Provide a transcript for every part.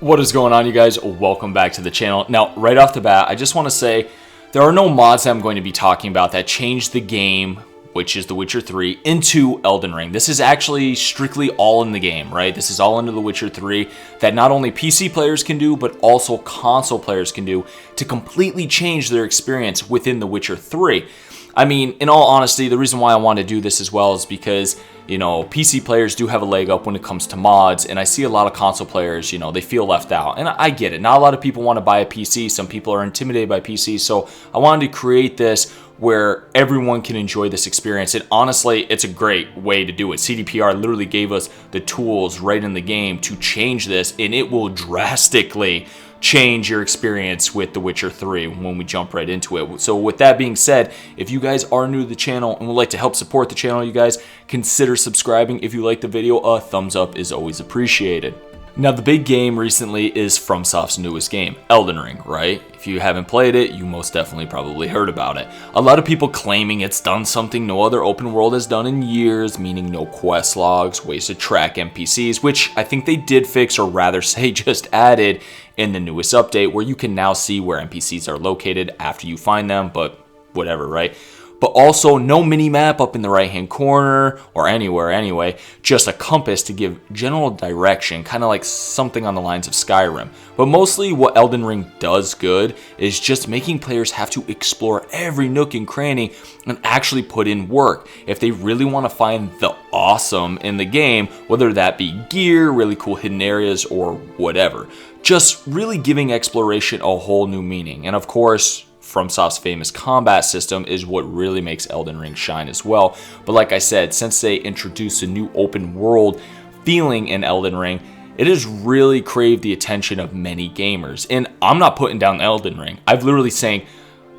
What is going on, you guys? Welcome back to the channel. Now, right off the bat, I just want to say there are no mods that I'm going to be talking about that change the game, which is The Witcher 3, into Elden Ring. This is actually strictly all in the game, right? This is all into The Witcher 3 that not only PC players can do, but also console players can do to completely change their experience within The Witcher 3. I mean, in all honesty, the reason why I want to do this as well is because, you know, PC players do have a leg up when it comes to mods, and I see a lot of console players, you know, they feel left out. And I get it. Not a lot of people want to buy a PC. Some people are intimidated by PCs. So I wanted to create this where everyone can enjoy this experience. And honestly, it's a great way to do it. CDPR literally gave us the tools right in the game to change this, and it will drastically change your experience with The Witcher 3 when we jump right into it. So with that being said, if you guys are new to the channel and would like to help support the channel, you guys consider subscribing. If you like the video, a thumbs up is always appreciated. Now, the big game recently is FromSoft's newest game, Elden Ring, right? If you haven't played it, you most definitely probably heard about it. A lot of people claiming it's done something no other open world has done in years, meaning no quest logs, ways to track NPCs, which I think they did fix, or rather say just added in the newest update, where you can now see where NPCs are located after you find them, but whatever, right? But also no mini-map up in the right-hand corner, or anywhere anyway, just a compass to give general direction, kind of like something on the lines of Skyrim. But mostly what Elden Ring does good is just making players have to explore every nook and cranny and actually put in work if they really want to find the awesome in the game, whether that be gear, really cool hidden areas, or whatever. Just really giving exploration a whole new meaning. And of course, FromSoft's famous combat system is what really makes Elden Ring shine as well. But like I said, since they introduced a new open world feeling in Elden Ring, it has really craved the attention of many gamers. And I'm not putting down Elden Ring. I've literally saying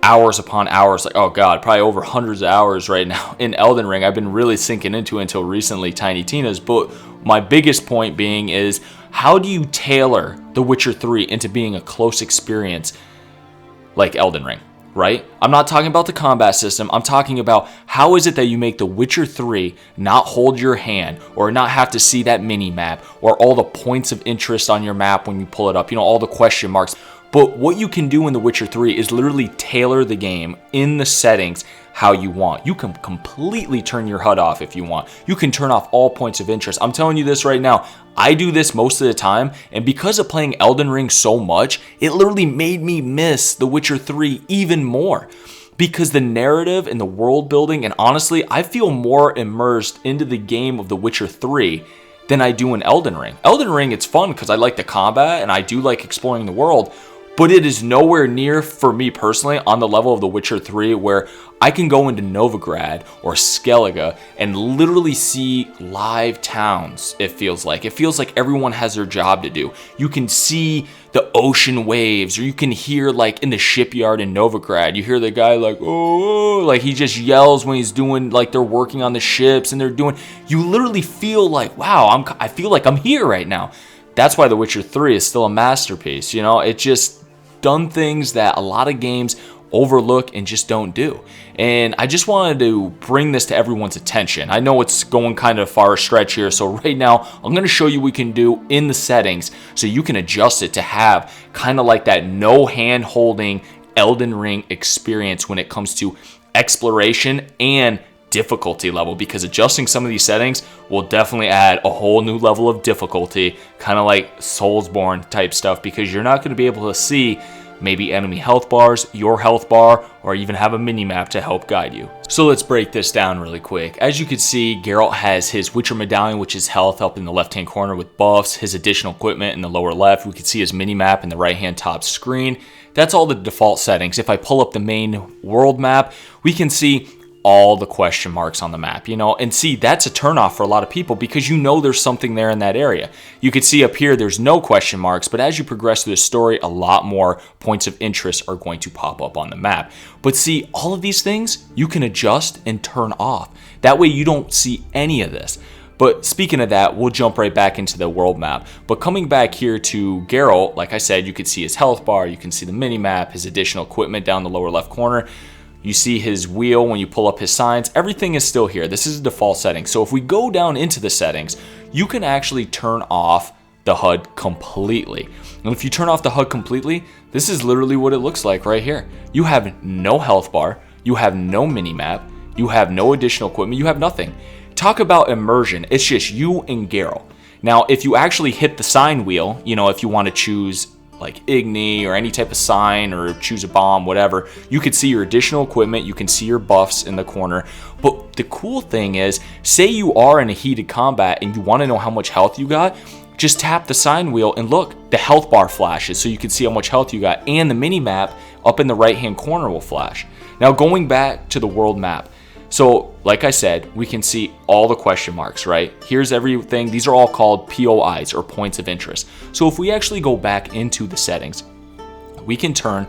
hours upon hours, like, oh god, probably over hundreds of hours right now in Elden Ring. I've been really sinking into it until recently, Tiny Tina's. But my biggest point being is, how do you tailor The Witcher 3 into being a close experience like Elden Ring, right? I'm not talking about the combat system. I'm talking about how is it that you make The Witcher 3 not hold your hand, or not have to see that mini map, or all the points of interest on your map when you pull it up, you know, all the question marks. But what you can do in The Witcher 3 is literally tailor the game in the settings how you want. You can completely turn your HUD off if you want. You can turn off all points of interest. I'm telling you this right now. I do this most of the time, and because of playing Elden Ring so much, it literally made me miss The Witcher 3 even more. Because the narrative and the world building, and honestly, I feel more immersed into the game of The Witcher 3 than I do in Elden Ring. Elden Ring, it's fun because I like the combat and I do like exploring the world, but it is nowhere near, for me personally, on the level of The Witcher 3, where I can go into Novigrad or Skellige and literally see live towns, it feels like. It feels like everyone has their job to do. You can see the ocean waves, or you can hear, like, in the shipyard in Novigrad, you hear the guy like, oh, like he just yells when he's doing, like, they're working on the ships and they're doing, you literally feel like, wow, I feel like I'm here right now. That's why The Witcher 3 is still a masterpiece, you know? It just done things that a lot of games overlook and just don't do. And I just wanted to bring this to everyone's attention. I know it's going kind of far stretch here, so right now I'm going to show you what we can do in the settings so you can adjust it to have kind of like that no hand holding Elden Ring experience when it comes to exploration and difficulty level, because adjusting some of these settings will definitely add a whole new level of difficulty, kind of like Soulsborne type stuff, because you're not going to be able to see maybe enemy health bars, your health bar, or even have a mini map to help guide you. So let's break this down really quick. As you can see, Geralt has his Witcher medallion, which is health up in the left hand corner with buffs, his additional equipment in the lower left. We can see his mini map in the right hand top screen. That's all the default settings. If I pull up the main world map, we can see all the question marks on the map, you know, and see, that's a turnoff for a lot of people because you know there's something there in that area. You can see up here there's no question marks, but as you progress through the story, a lot more points of interest are going to pop up on the map. But see, all of these things you can adjust and turn off. That way you don't see any of this. But speaking of that, we'll jump right back into the world map. But coming back here to Geralt, like I said, you can see his health bar, you can see the mini map, his additional equipment down the lower left corner. You see his wheel when you pull up his signs. Everything is still here. This is a default setting. So if we go down into the settings, you can actually turn off the HUD completely. And if you turn off the HUD completely, this is literally what it looks like right here. You have no health bar, you have no mini map, you have no additional equipment, you have nothing. Talk about immersion. It's just you and Geralt. Now, if you actually hit the sign wheel, you know, if you want to choose like Igni or any type of sign or choose a bomb, whatever, you can see your additional equipment, you can see your buffs in the corner. But the cool thing is, say you are in a heated combat and you want to know how much health you got, just tap the sign wheel and look, the health bar flashes so you can see how much health you got, and the mini map up in the right hand corner will flash. Now going back to the world map, so like I said, we can see all the question marks, right? Here's everything. These are all called POIs, or points of interest. So if we actually go back into the settings, we can turn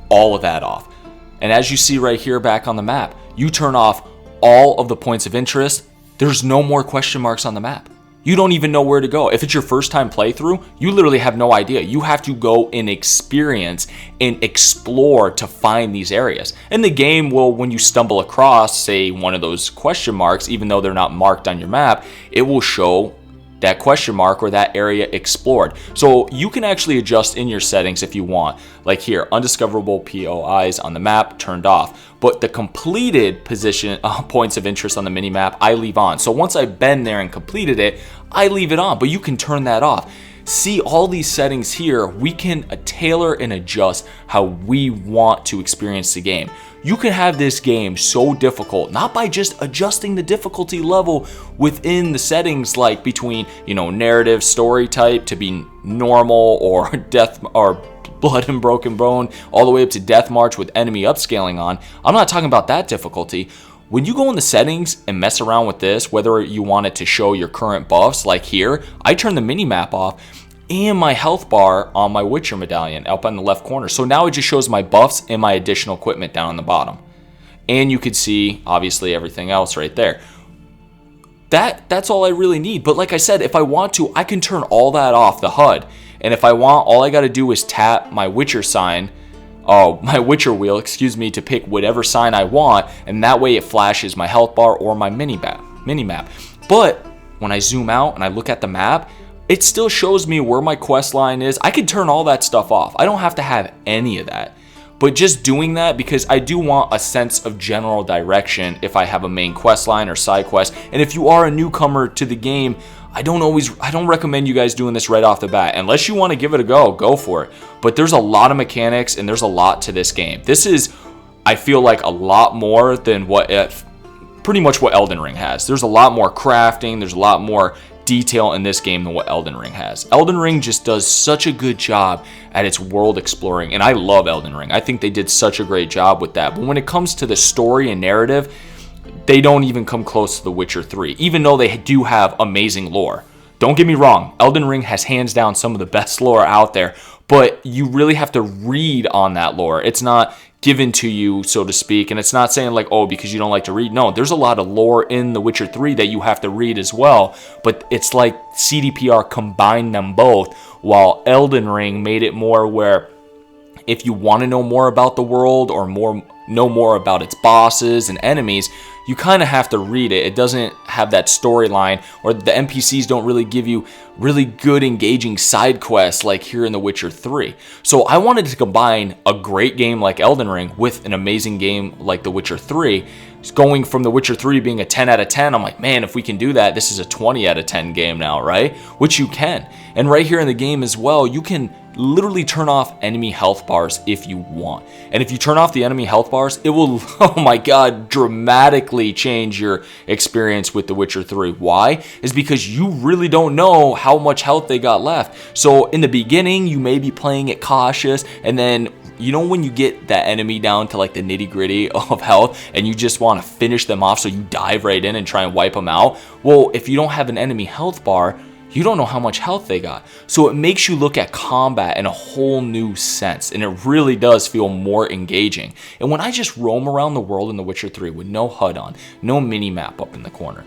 all of that off. And as you see right here back on the map, you turn off all of the points of interest. There's no more question marks on the map. You don't even know where to go. If it's your first time playthrough, you literally have no idea. You have to go and experience and explore to find these areas. And the game will, when you stumble across, say, one of those question marks, even though they're not marked on your map, it will show that question mark or that area explored. So you can actually adjust in your settings if you want. Like here, undiscoverable POIs on the map turned off, but the completed position points of interest on the mini map I leave on. So once I've been there and completed it, I leave it on, but you can turn that off. See all these settings here, we can tailor and adjust how we want to experience the game. You can have this game so difficult, not by just adjusting the difficulty level within the settings, like between, you know, narrative, story type to be normal, or death or blood and broken bone, all the way up to death march with enemy upscaling on. I'm not talking about that difficulty. When you go in the settings and mess around with this, whether you want it to show your current buffs, like here, I turn the mini map off and my health bar on my Witcher medallion up on the left corner. So now it just shows my buffs and my additional equipment down on the bottom. And you could see, obviously, everything else right there. That's all I really need. But like I said, if I want to, I can turn all that off, the HUD. And if I want, all I got to do is tap my Witcher sign, my Witcher wheel, to pick whatever sign I want, and that way it flashes my health bar or my mini map. But when I zoom out and I look at the map, it still shows me where my quest line is. I can turn all that stuff off. I don't have to have any of that. But just doing that, because I do want a sense of general direction if I have a main quest line or side quest. And if you are a newcomer to the game, I don't recommend you guys doing this right off the bat. Unless you want to give it a go for it. But there's a lot of mechanics and there's a lot to this game. This is, I feel like, a lot more than pretty much what Elden Ring has. There's a lot more crafting, there's a lot more detail in this game than what Elden Ring has. Elden Ring just does such a good job at its world exploring, and I love Elden Ring. I think they did such a great job with that. But when it comes to the story and narrative, they don't even come close to The Witcher 3, even though they do have amazing lore. Don't get me wrong, Elden Ring has hands down some of the best lore out there, but you really have to read on that lore. It's not given to you, so to speak, and it's not saying like, oh, because you don't like to read. No, there's a lot of lore in The Witcher 3 that you have to read as well, but it's like CDPR combined them both, while Elden Ring made it more where if you want to know more about the world or know more about its bosses and enemies, you kind of have to read it. It doesn't have that storyline, or the NPCs don't really give you really good engaging side quests like here in The Witcher 3. So I wanted to combine a great game like Elden Ring with an amazing game like The Witcher 3. Going from The Witcher 3 being a 10 out of 10, I'm like, man, if we can do that, this is a 20 out of 10 game now, right? Which you can. And right here in the game as well, you can literally turn off enemy health bars if you want. And if you turn off the enemy health bars, it will, oh my god, dramatically change your experience with The Witcher 3. Why? Is because you really don't know how much health they got left. So in the beginning, you may be playing it cautious, and then you know when you get that enemy down to like the nitty gritty of health and you just want to finish them off, so you dive right in and try and wipe them out? Well, if you don't have an enemy health bar, you don't know how much health they got. So it makes you look at combat in a whole new sense, and it really does feel more engaging. And when I just roam around the world in The Witcher 3 with no HUD on, no mini map up in the corner,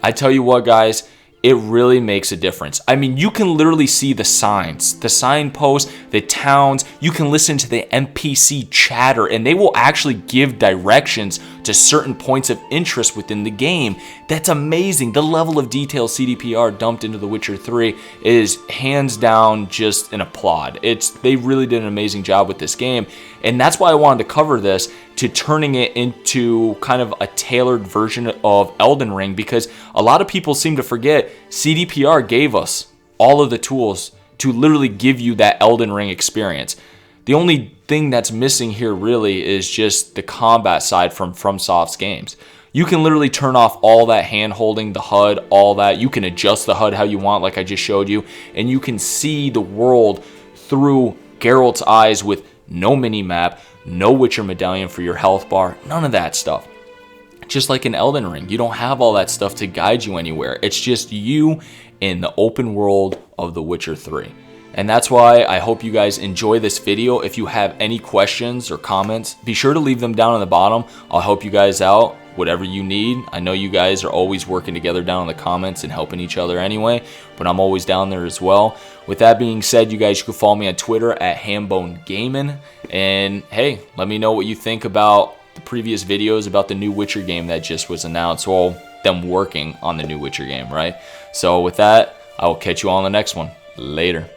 I tell you what, guys, it really makes a difference. I mean, you can literally see the signs, the signposts, the towns. You can listen to the NPC chatter, and they will actually give directions to certain points of interest within the game. That's amazing. The level of detail CDPR dumped into The Witcher 3 is hands down just an applaud. They really did an amazing job with this game, and that's why I wanted to cover this, to turning it into kind of a tailored version of Elden Ring, because a lot of people seem to forget CDPR gave us all of the tools to literally give you that Elden Ring experience. The only thing that's missing here really is just the combat side from FromSoft's games. You can literally turn off all that hand holding, the HUD, all that. You can adjust the HUD how you want, like I just showed you, and you can see the world through Geralt's eyes with no mini-map, no Witcher medallion for your health bar, none of that stuff. Just like in Elden Ring, you don't have all that stuff to guide you anywhere. It's just you in the open world of The Witcher 3. And that's why I hope you guys enjoy this video. If you have any questions or comments, be sure to leave them down on the bottom. I'll help you guys out, whatever you need. I know you guys are always working together down in the comments and helping each other anyway, but I'm always down there as well. With that being said, you guys can follow me on Twitter at HamboneGaming. And hey, let me know what you think about the previous videos about the new Witcher game that just was announced. Well, them working on the new Witcher game, right? So with that, I will catch you all on the next one. Later.